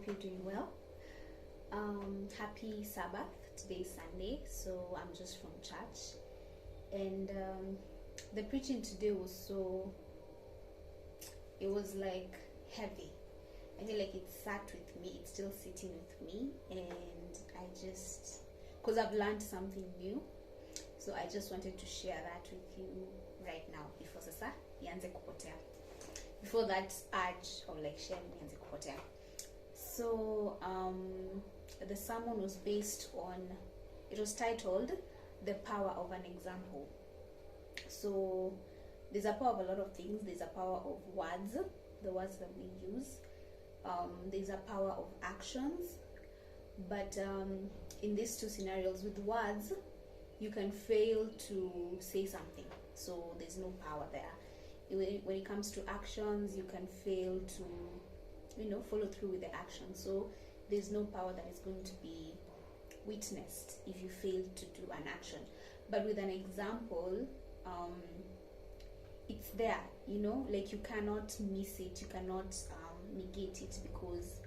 you're doing well. Happy Sabbath. Today is Sunday, so I'm just from church. And the preaching today it was like heavy. I feel like it sat with me, it's still sitting with me. And because I've learned something new, so I just wanted to share that with you right now before sasa ianze kupotea. Before that urge of like sharing ianze kupotea. So the sermon was it was titled The Power of an Example. So there's a power of a lot of things. There's a power of words, the words that we use. There's a power of actions. But in these two scenarios, with words, you can fail to say something. So there's no power there. When it comes to actions, you can fail to follow through with the action. So there's no power that is going to be witnessed if you fail to do an action. But with an example, it's there, like you cannot miss it, you cannot negate it, because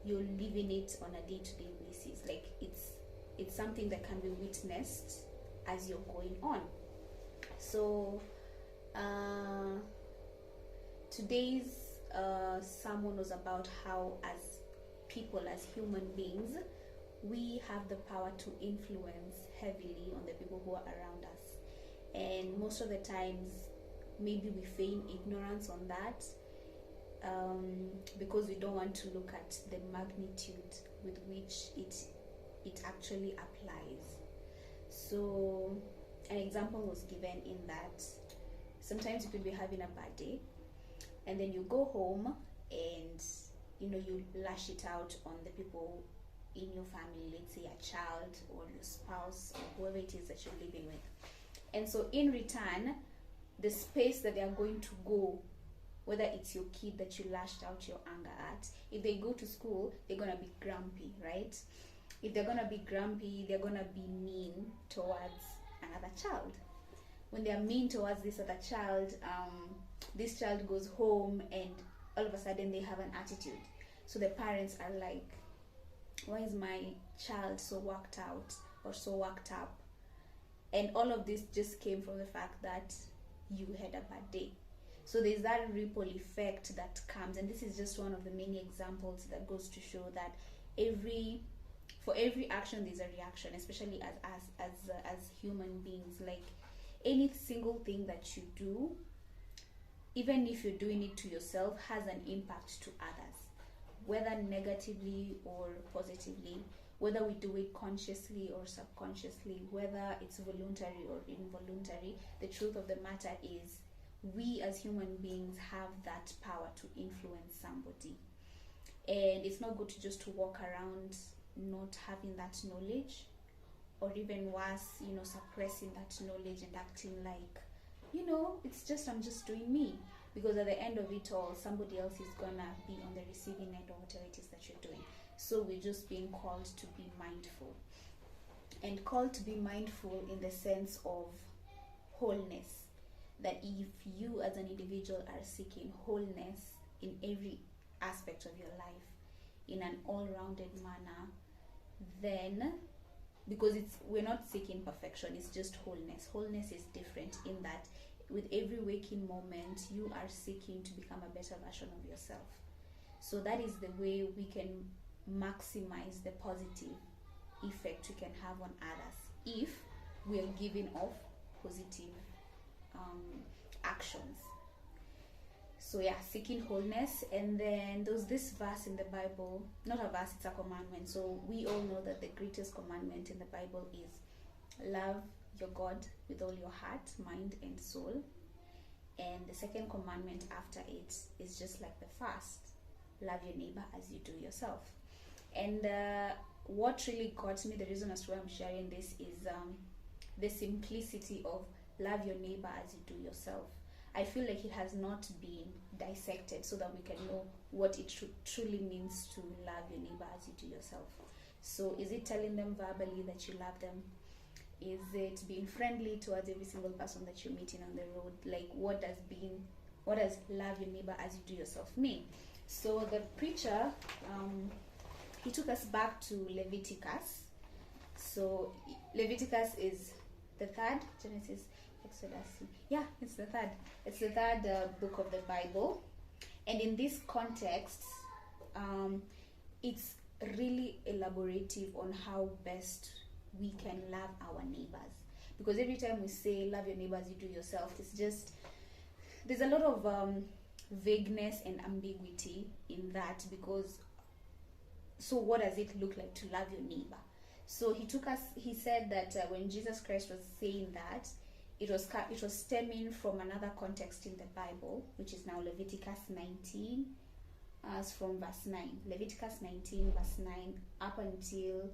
you're living it on a day-to-day basis. Like it's something that can be witnessed as you're going on. So today's sermon was about how, as people, as human beings, we have the power to influence heavily on the people who are around us. And most of the times, maybe we feign ignorance on that because we don't want to look at the magnitude with which it actually applies. So an example was given in that sometimes you could be having a bad day, and then you go home and you lash it out on the people in your family, let's say a child or your spouse or whoever it is that you're living with. And so in return, the space that they are going to go, whether it's your kid that you lashed out your anger at, if they go to school, they're going to be grumpy, right? If they're going to be grumpy, they're going to be mean towards another child. When they're mean towards this other child, this child goes home and all of a sudden they have an attitude. So the parents are like, why is my child so worked out or so worked up? And all of this just came from the fact that you had a bad day. So there's that ripple effect that comes, and this is just one of the many examples that goes to show that for every action there's a reaction, especially as human beings. Like any single thing that you do, even if you're doing it to yourself, has an impact to others, whether negatively or positively, whether we do it consciously or subconsciously, whether it's voluntary or involuntary. The truth of the matter is, we as human beings have that power to influence somebody. And it's not good to just walk around not having that knowledge, or even worse, suppressing that knowledge and acting like, I'm just doing me. Because at the end of it all, somebody else is gonna be on the receiving end of whatever it is that you're doing. So we're just being called to be mindful. And called to be mindful in the sense of wholeness. That if you as an individual are seeking wholeness in every aspect of your life, in an all-rounded manner, then, because we're not seeking perfection, it's just wholeness. Wholeness is different in that with every waking moment, you are seeking to become a better version of yourself. So that is the way we can maximize the positive effect we can have on others if we are giving off positive actions. So seeking wholeness. And then there's this verse in the Bible, not a verse, it's a commandment. So we all know that the greatest commandment in the Bible is love your God with all your heart, mind, and soul. And the second commandment after it is just like the first: love your neighbor as you do yourself. And what really got me, the reason as to why I'm sharing this, is the simplicity of love your neighbor as you do yourself. I feel like it has not been dissected so that we can know what it truly means to love your neighbor as you do yourself. So is it telling them verbally that you love them? Is it being friendly towards every single person that you're meeting on the road? Like, what does love your neighbor as you do yourself mean? So the preacher he took us back to Leviticus. So Leviticus is the third, Genesis, Exodus. Yeah, it's the third. It's the third book of the Bible. And in this context, it's really elaborative on how best we can love our neighbors. Because every time we say love your neighbor as you do yourself, it's just, there's a lot of vagueness and ambiguity in that, because so what does it look like to love your neighbor? So he said that when Jesus Christ was saying that, it was stemming from another context in the Bible, which is now Leviticus 19, as from verse 9. Leviticus 19 verse 9 up until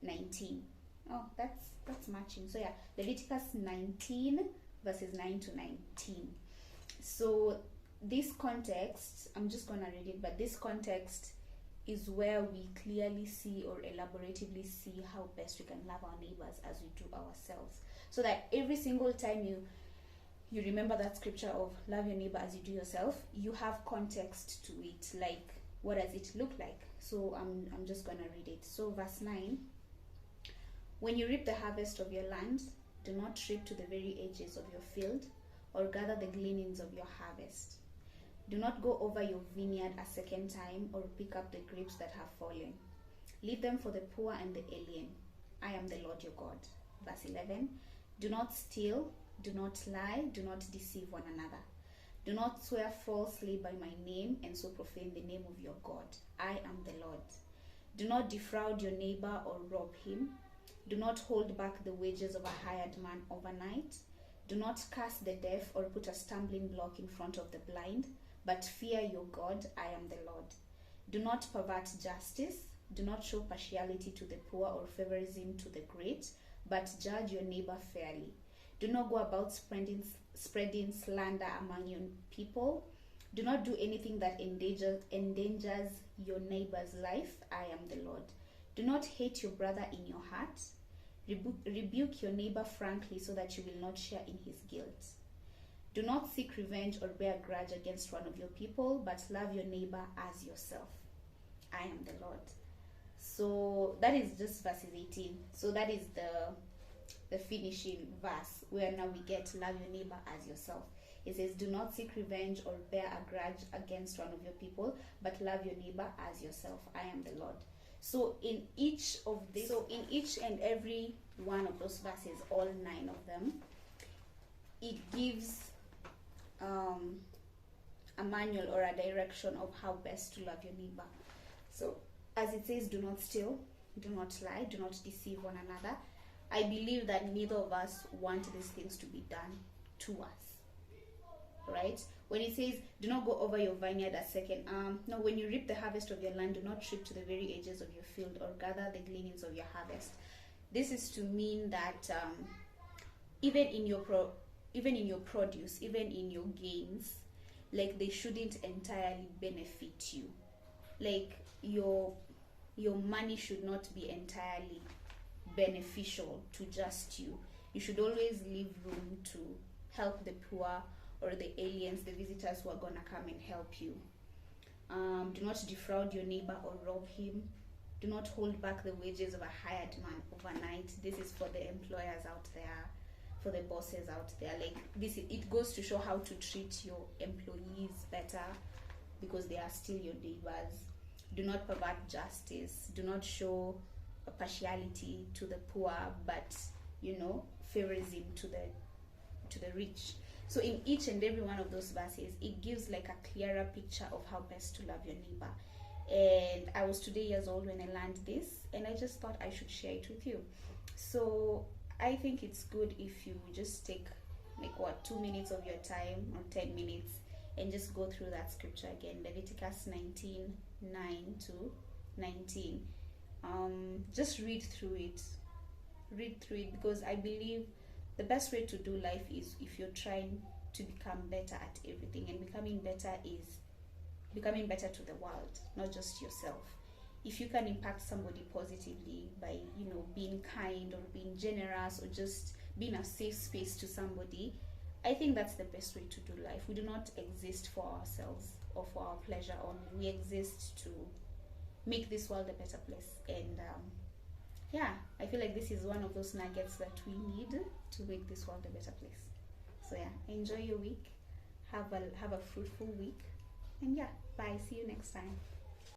19. Oh, that's matching. So yeah, Leviticus 19 verses 9 to 19. So this context, I'm just gonna read it, but this context is where we clearly see or elaboratively see how best we can love our neighbors as we do ourselves. So that every single time you remember that scripture of love your neighbor as you do yourself, you have context to it, like what does it look like? So I'm just gonna read it. So verse 9, when you reap the harvest of your land, do not reap to the very edges of your field, or gather the gleanings of your harvest. Do not go over your vineyard a second time, or pick up the grapes that have fallen. Leave them for the poor and the alien. I am the Lord your God. Verse 11, do not steal, do not lie, do not deceive one another. Do not swear falsely by my name and so profane the name of your God. I am the Lord. Do not defraud your neighbor or rob him. Do not hold back the wages of a hired man overnight. Do not curse the deaf or put a stumbling block in front of the blind, but fear your God. I am the Lord. Do not pervert justice. Do not show partiality to the poor or favorism to the great, but judge your neighbor fairly. Do not go about spreading slander among your people. Do not do anything that endangers your neighbor's life. I am the Lord. Do not hate your brother in your heart. Rebuke your neighbor frankly so that you will not share in his guilt. Do not seek revenge or bear a grudge against one of your people, but love your neighbor as yourself. I am the Lord. So that is just verses 18. So that is the finishing verse where now we get love your neighbor as yourself. It says, do not seek revenge or bear a grudge against one of your people, but love your neighbor as yourself. I am the Lord. So in each and every one of those verses, all 9 of them, it gives a manual or a direction of how best to love your neighbor. So as it says, do not steal, do not lie, do not deceive one another. I believe that neither of us want these things to be done to us, right? When it says, do not go over your vineyard a second, no, when you reap the harvest of your land, do not reap to the very edges of your field or gather the gleanings of your harvest. This is to mean that even in your produce, even in your gains, like they shouldn't entirely benefit you. Like your money should not be entirely beneficial to just you. You should always leave room to help the poor or the aliens, the visitors who are gonna come and help you. Do not defraud your neighbor or rob him. Do not hold back the wages of a hired man overnight. This is for the employers out there, for the bosses out there. Like this, it goes to show how to treat your employees better because they are still your neighbors. Do not pervert justice. Do not show a partiality to the poor, but favorism to the rich. So in each and every one of those verses, it gives like a clearer picture of how best to love your neighbor. And I was today years old when I learned this, and I just thought I should share it with you. So I think it's good if you just take 2 minutes of your time or 10 minutes and just go through that scripture again, Leviticus 19:9 to 19. Just read through it because I believe the best way to do life is if you're trying to become better at everything, and becoming better is becoming better to the world, not just yourself. If you can impact somebody positively by being kind or being generous or just being a safe space to somebody, I think that's the best way to do life. We do not exist for ourselves or for our pleasure only. We exist make this world a better place. And yeah, I feel like this is one of those nuggets that we need to make this world a better place. So yeah, enjoy your week. Have a fruitful week. And yeah, bye. See you next time.